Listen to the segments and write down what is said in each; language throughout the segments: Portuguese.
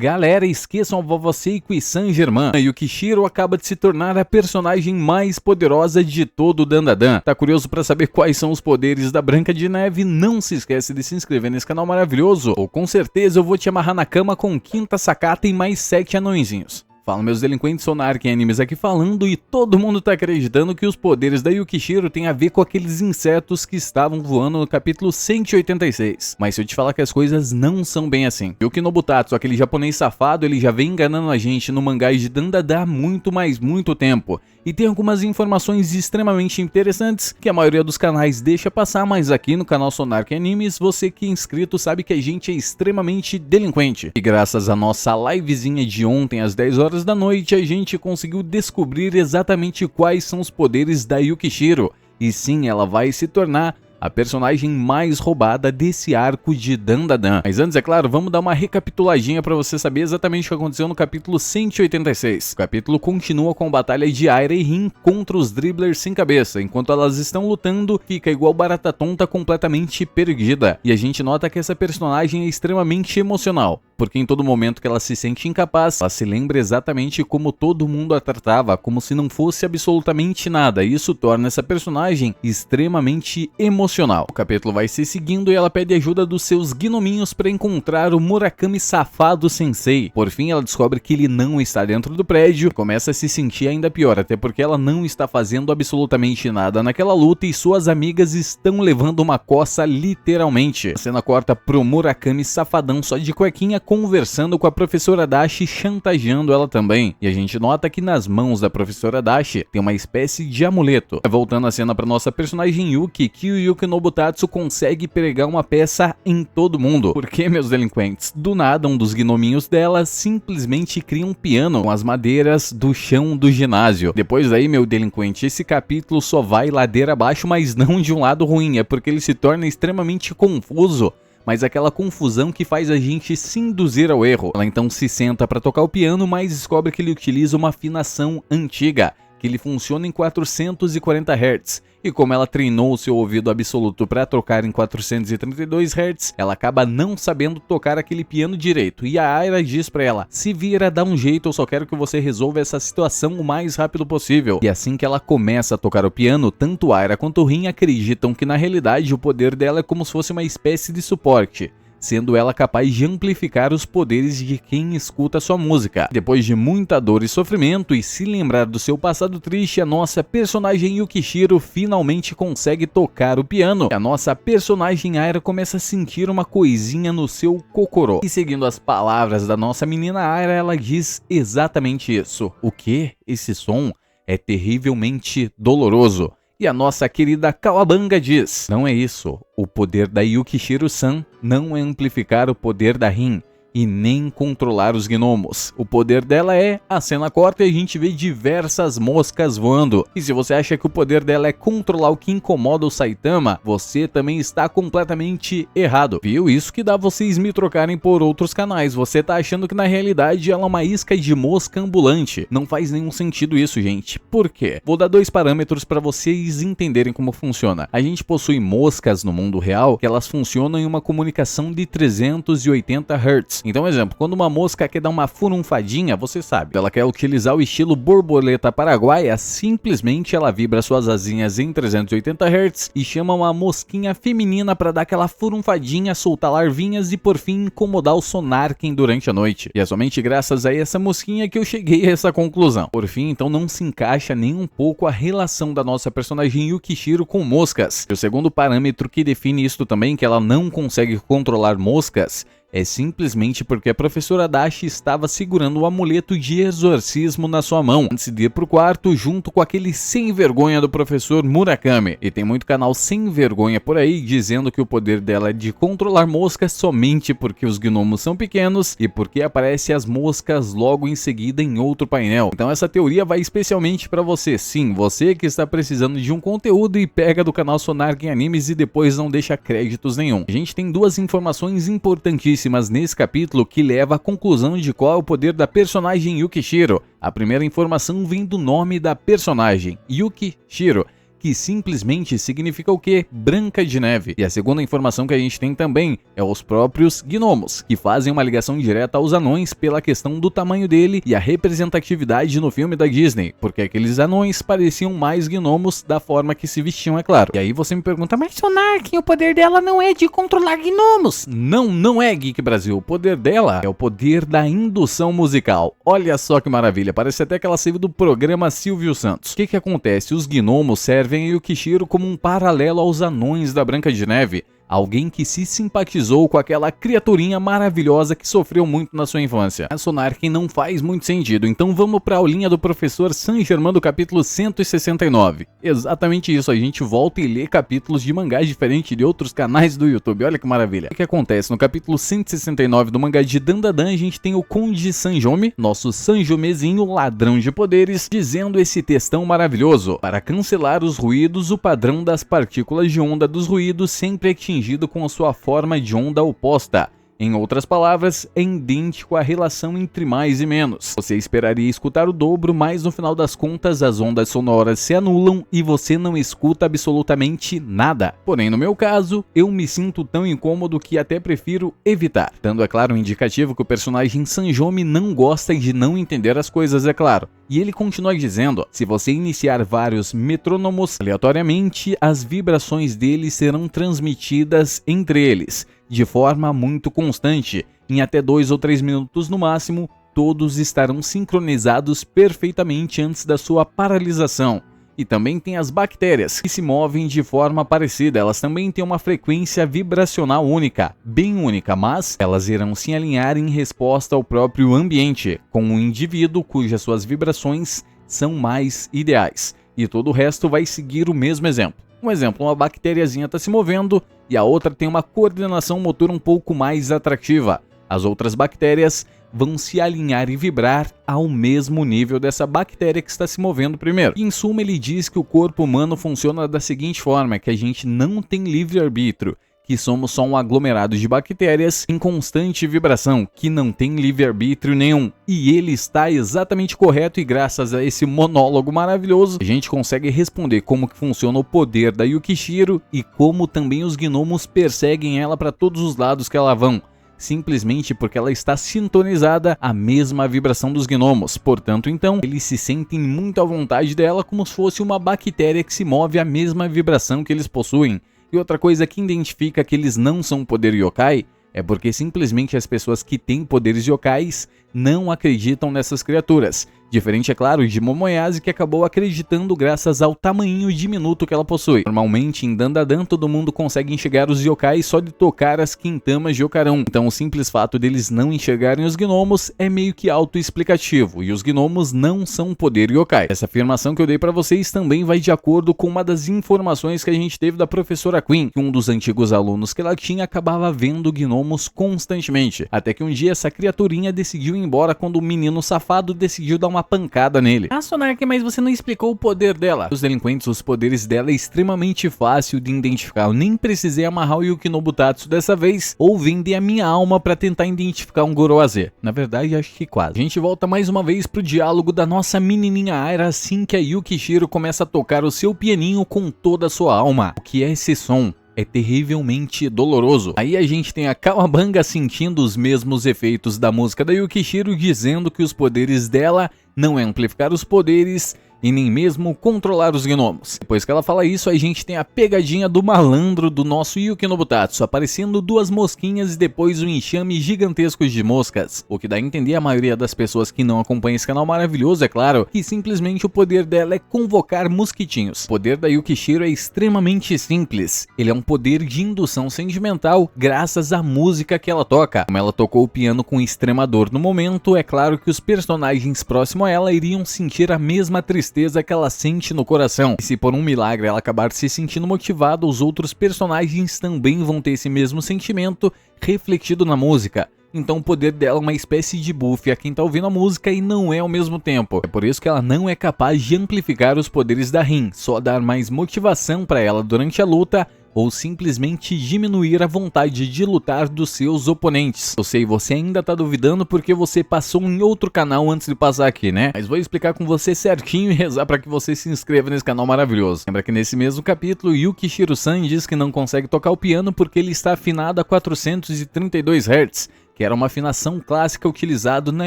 Galera, esqueçam a vovó Seiko e Saint-Germain. Yukishiro acaba de se tornar a personagem mais poderosa de todo o Dandadan. Tá curioso pra saber quais são os poderes da Branca de Neve? Não se esquece de se inscrever nesse canal maravilhoso, ou com certeza eu vou te amarrar na cama com Quinta Sakata e mais 7 anõezinhos. Fala, meus delinquentes, Sonark Animes aqui falando, e todo mundo tá acreditando que os poderes da Yukishiro têm a ver com aqueles insetos que estavam voando no capítulo 186. Mas se eu te falar que as coisas não são bem assim. Yuki Nobutatsu, aquele japonês safado, ele já vem enganando a gente no mangá de Dandadan há muito tempo. E tem algumas informações extremamente interessantes que a maioria dos canais deixa passar, mas aqui no canal Sonark Animes, você que é inscrito sabe que a gente é extremamente delinquente. E graças à nossa livezinha de ontem às 10 horas da noite, a gente conseguiu descobrir exatamente quais são os poderes da Yukishiro. E sim, ela vai se tornar a personagem mais roubada desse arco de Dandadan. Mas antes, é claro, vamos dar uma recapituladinha para você saber exatamente o que aconteceu no capítulo 186. O capítulo continua com a batalha de Aira e Rin contra os Dribblers sem cabeça. Enquanto elas estão lutando, fica igual barata tonta, completamente perdida. E a gente nota que essa personagem é extremamente emocional, porque em todo momento que ela se sente incapaz, ela se lembra exatamente como todo mundo a tratava, como se não fosse absolutamente nada. Isso torna essa personagem extremamente emocional. O capítulo vai se seguindo e ela pede ajuda dos seus gnominhos para encontrar o Murakami safado sensei. Por fim, ela descobre que ele não está dentro do prédio e começa a se sentir ainda pior, até porque ela não está fazendo absolutamente nada naquela luta e suas amigas estão levando uma coça literalmente. A cena corta pro Murakami safadão só de cuequinha conversando com a professora Dashi, chantageando ela também. E a gente nota que nas mãos da professora Dashi tem uma espécie de amuleto. Voltando a cena para nossa personagem Yuki, que o Yuki Nobutatsu consegue pregar uma peça em todo mundo. Porque, meus delinquentes, do nada um dos gnominhos dela simplesmente cria um piano com as madeiras do chão do ginásio. Depois daí, meu delinquente, esse capítulo só vai ladeira abaixo, mas não de um lado ruim, é porque ele se torna extremamente confuso. Mas aquela confusão que faz a gente se induzir ao erro. Ela então se senta para tocar o piano, mas descobre que ele utiliza uma afinação antiga, que ele funciona em 440 Hz. E como ela treinou o seu ouvido absoluto para tocar em 432 Hz, ela acaba não sabendo tocar aquele piano direito. E a Aira diz para ela: se vira, dá um jeito, eu só quero que você resolva essa situação o mais rápido possível. E assim que ela começa a tocar o piano, tanto Aira quanto Rin acreditam que na realidade o poder dela é como se fosse uma espécie de suporte, sendo ela capaz de amplificar os poderes de quem escuta sua música. Depois de muita dor e sofrimento e se lembrar do seu passado triste, a nossa personagem Yukishiro finalmente consegue tocar o piano. E a nossa personagem Aira começa a sentir uma coisinha no seu cocorô. E seguindo as palavras da nossa menina Aira, ela diz exatamente isso. O que? Esse som é terrivelmente doloroso. E a nossa querida Kawabanga diz: não é isso, o poder da Yukishiro-san não é amplificar o poder da Rin e nem controlar os gnomos. O poder dela é, a cena corta e a gente vê diversas moscas voando. E se você acha que o poder dela é controlar o que incomoda o Saitama, você também está completamente errado. Viu? Isso que dá vocês me trocarem por outros canais. Você tá achando que na realidade ela é uma isca de mosca ambulante. Não faz nenhum sentido isso, gente. Por quê? Vou dar dois parâmetros para vocês entenderem como funciona. A gente possui moscas no mundo real que elas funcionam em uma comunicação de 380 Hz. Então, exemplo, quando uma mosca quer dar uma furunfadinha, você sabe, ela quer utilizar o estilo borboleta paraguaia, simplesmente ela vibra suas asinhas em 380 Hz e chama uma mosquinha feminina para dar aquela furunfadinha, soltar larvinhas e por fim incomodar o Sonarken durante a noite. E é somente graças a essa mosquinha que eu cheguei a essa conclusão. Por fim, então não se encaixa nem um pouco a relação da nossa personagem Yukishiro com moscas. E o segundo parâmetro que define isso também, que ela não consegue controlar moscas, é simplesmente porque a professora Dashi estava segurando o amuleto de exorcismo na sua mão antes de ir pro quarto junto com aquele sem vergonha do professor Murakami. E tem muito canal sem vergonha por aí dizendo que o poder dela é de controlar moscas somente porque os gnomos são pequenos e porque aparecem as moscas logo em seguida em outro painel. Então essa teoria vai especialmente para você, sim, você que está precisando de um conteúdo e pega do canal Sonark Animes e depois não deixa créditos nenhum. A gente tem duas informações importantíssimas nesse capítulo que leva à conclusão de qual é o poder da personagem Yukishiro. A primeira informação vem do nome da personagem, Yukishiro, que simplesmente significa o quê? Branca de Neve. E a segunda informação que a gente tem também é os próprios gnomos, que fazem uma ligação direta aos anões pela questão do tamanho dele e a representatividade no filme da Disney, porque aqueles anões pareciam mais gnomos da forma que se vestiam, é claro. E aí você me pergunta, mas Sonark, o poder dela não é de controlar gnomos? Não é, Geek Brasil. O poder dela é o poder da indução musical. Olha só que maravilha, parece até que ela saiu do programa Silvio Santos. O que acontece? Os gnomos servem a Yukishiro como um paralelo aos anões da Branca de Neve. Alguém que se simpatizou com aquela criaturinha maravilhosa que sofreu muito na sua infância. A Sonark não faz muito sentido, então vamos para a aulinha do professor Saint-Germain do capítulo 169. Exatamente isso, a gente volta e lê capítulos de mangás diferentes de outros canais do YouTube, olha que maravilha. O que acontece? No capítulo 169 do mangá de Dandadan, a gente tem o Conde Sanjome, nosso Sanjomezinho ladrão de poderes, dizendo esse textão maravilhoso. Para cancelar os ruídos, o padrão das partículas de onda dos ruídos sempre é atingido com a sua forma de onda oposta. Em outras palavras, é idêntico à relação entre mais e menos. Você esperaria escutar o dobro, mas no final das contas as ondas sonoras se anulam e você não escuta absolutamente nada. Porém, no meu caso, eu me sinto tão incômodo que até prefiro evitar. Dando, é claro, um indicativo que o personagem Sanjome não gosta de não entender as coisas, é claro. E ele continua dizendo, se você iniciar vários metrônomos aleatoriamente, as vibrações deles serão transmitidas entre eles, de forma muito constante. Em até 2 ou 3 minutos no máximo, todos estarão sincronizados perfeitamente antes da sua paralisação. E também tem as bactérias, que se movem de forma parecida, elas também têm uma frequência vibracional única, bem única, mas elas irão se alinhar em resposta ao próprio ambiente, com um indivíduo cujas suas vibrações são mais ideais, e todo o resto vai seguir o mesmo exemplo. Um exemplo, uma bactériazinha está se movendo e a outra tem uma coordenação motor um pouco mais atrativa. As outras bactérias vão se alinhar e vibrar ao mesmo nível dessa bactéria que está se movendo primeiro. Em suma, ele diz que o corpo humano funciona da seguinte forma, que a gente não tem livre-arbítrio, que somos só um aglomerado de bactérias em constante vibração, que não tem livre-arbítrio nenhum. E ele está exatamente correto, e graças a esse monólogo maravilhoso, a gente consegue responder como que funciona o poder da Yukishiro e como também os gnomos perseguem ela para todos os lados que ela vão. Simplesmente porque ela está sintonizada à mesma vibração dos gnomos. Portanto, então, eles se sentem muito à vontade dela como se fosse uma bactéria que se move à mesma vibração que eles possuem. E outra coisa que identifica que eles não são poder yokai é porque simplesmente as pessoas que têm poderes yokais não acreditam nessas criaturas. Diferente, é claro, de Momoyase, que acabou acreditando graças ao tamanho diminuto que ela possui. Normalmente, em Dandadan, todo mundo consegue enxergar os yokais só de tocar as quintamas de Ocaron. Então, o simples fato deles não enxergarem os gnomos é meio que autoexplicativo, e os gnomos não são poder yokai. Essa afirmação que eu dei pra vocês também vai de acordo com uma das informações que a gente teve da professora Queen, que um dos antigos alunos que ela tinha acabava vendo gnomos constantemente. Até que um dia essa criaturinha decidiu ir embora quando o menino safado decidiu dar uma pancada nele. Ah, Sonark, mas você não explicou o poder dela. Os delinquentes, os poderes dela é extremamente fácil de identificar. Eu nem precisei amarrar o Yukinobutatsu dessa vez, ou vender a minha alma pra tentar identificar um Goroaze. Na verdade, acho que quase. A gente volta mais uma vez pro diálogo da nossa menininha Aira assim que a Yukishiro começa a tocar o seu pianinho com toda a sua alma. O que é esse som? É terrivelmente doloroso. Aí a gente tem a Kawabanga sentindo os mesmos efeitos da música da Yukishiro, dizendo que os poderes dela não é amplificar os poderes e nem mesmo controlar os gnomos. Depois que ela fala isso, a gente tem a pegadinha do malandro do nosso Yukinobutatsu, aparecendo 2 mosquinhas e depois um enxame gigantesco de moscas. O que dá a entender a maioria das pessoas que não acompanham esse canal maravilhoso, é claro, que simplesmente o poder dela é convocar mosquitinhos. O poder da Yukishiro é extremamente simples. Ele é um poder de indução sentimental graças à música que ela toca. Como ela tocou o piano com extrema dor no momento, é claro que os personagens próximos a ela iriam sentir a mesma tristeza que ela sente no coração. E se por um milagre ela acabar se sentindo motivada, os outros personagens também vão ter esse mesmo sentimento refletido na música. Então o poder dela é uma espécie de buff a quem tá ouvindo a música e não é ao mesmo tempo. É por isso que ela não é capaz de amplificar os poderes da Rin, só dar mais motivação para ela durante a luta, ou simplesmente diminuir a vontade de lutar dos seus oponentes. Eu sei, você ainda tá duvidando porque você passou em outro canal antes de passar aqui, né? Mas vou explicar com você certinho e rezar para que você se inscreva nesse canal maravilhoso. Lembra que nesse mesmo capítulo, Yukishiro-san diz que não consegue tocar o piano porque ele está afinado a 432 Hz. Que era uma afinação clássica utilizada na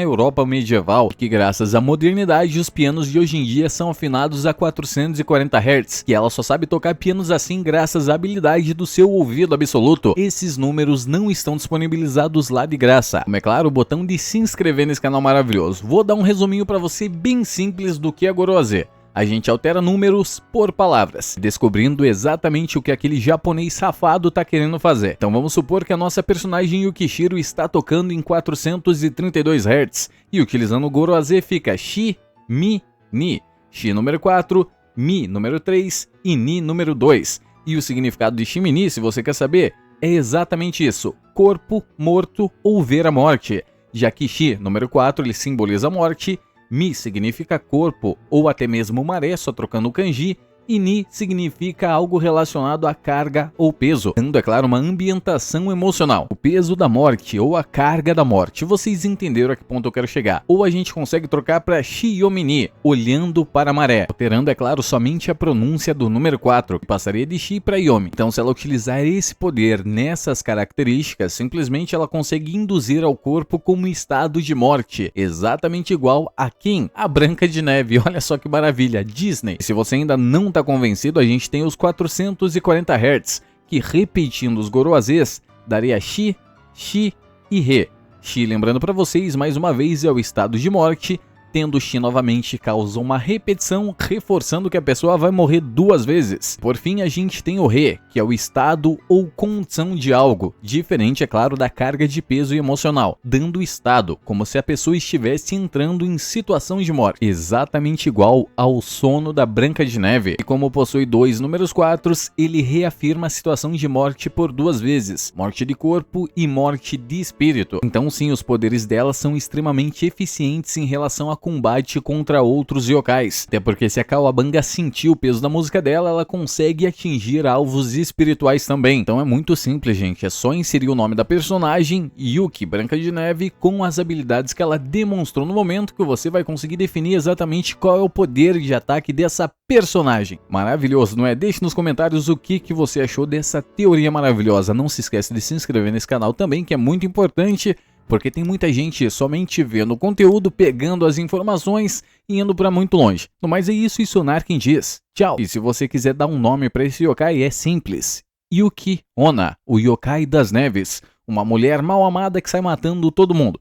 Europa medieval, que graças à modernidade os pianos de hoje em dia são afinados a 440 Hz, que ela só sabe tocar pianos assim graças à habilidade do seu ouvido absoluto. Esses números não estão disponibilizados lá de graça, como é claro o botão de se inscrever nesse canal maravilhoso. Vou dar um resuminho para você bem simples do que é Gorose. A gente altera números por palavras, descobrindo exatamente o que aquele japonês safado tá querendo fazer. Então vamos supor que a nossa personagem Yukishiro está tocando em 432 Hz, e utilizando o Gorose fica Shi, Mi, Ni. Shi número 4, Mi número 3 e Ni número 2. E o significado de Shimini, se você quer saber, é exatamente isso: corpo, morto ou ver a morte. Já que Shi número 4 ele simboliza a morte, Mi significa corpo ou até mesmo maré, só trocando o kanji, e Ni significa algo relacionado à carga ou peso, dando, é claro, uma ambientação emocional. O peso da morte ou a carga da morte. Vocês entenderam a que ponto eu quero chegar. Ou a gente consegue trocar para Shiyomini, olhando para a maré, alterando, é claro, somente a pronúncia do número 4, que passaria de Shi para Yomi. Então, se ela utilizar esse poder nessas características, simplesmente ela consegue induzir ao corpo como estado de morte, exatamente igual a Kim, a Branca de Neve. Olha só que maravilha, Disney. E se você ainda não tá convencido, a gente tem os 440 Hz, que repetindo os Gorosés, daria Shi, Shi e Re. Shi, lembrando para vocês, mais uma vez, é o estado de morte, tendo Shi novamente causa uma repetição, reforçando que a pessoa vai morrer duas vezes. Por fim, a gente tem o Re, que é o estado ou condição de algo, diferente, é claro, da carga de peso emocional, dando o estado, como se a pessoa estivesse entrando em situação de morte, exatamente igual ao sono da Branca de Neve. E como possui dois números 4, ele reafirma a situação de morte por duas vezes, morte de corpo e morte de espírito. Então sim, os poderes dela são extremamente eficientes em relação a combate contra outros yokais, até porque se a Kawabanga sentir o peso da música dela, ela consegue atingir alvos espirituais também. Então é muito simples, gente, é só inserir o nome da personagem, Yuki, Branca de Neve, com as habilidades que ela demonstrou no momento, que você vai conseguir definir exatamente qual é o poder de ataque dessa personagem. Maravilhoso, não é? Deixe nos comentários o que você achou dessa teoria maravilhosa. Não se esquece de se inscrever nesse canal também, que é muito importante, porque tem muita gente somente vendo o conteúdo, pegando as informações e indo para muito longe. No mais é isso, e Sonar quem diz. Tchau! E se você quiser dar um nome para esse yokai, é simples. Yuki Onna, o yokai das neves. Uma mulher mal amada que sai matando todo mundo.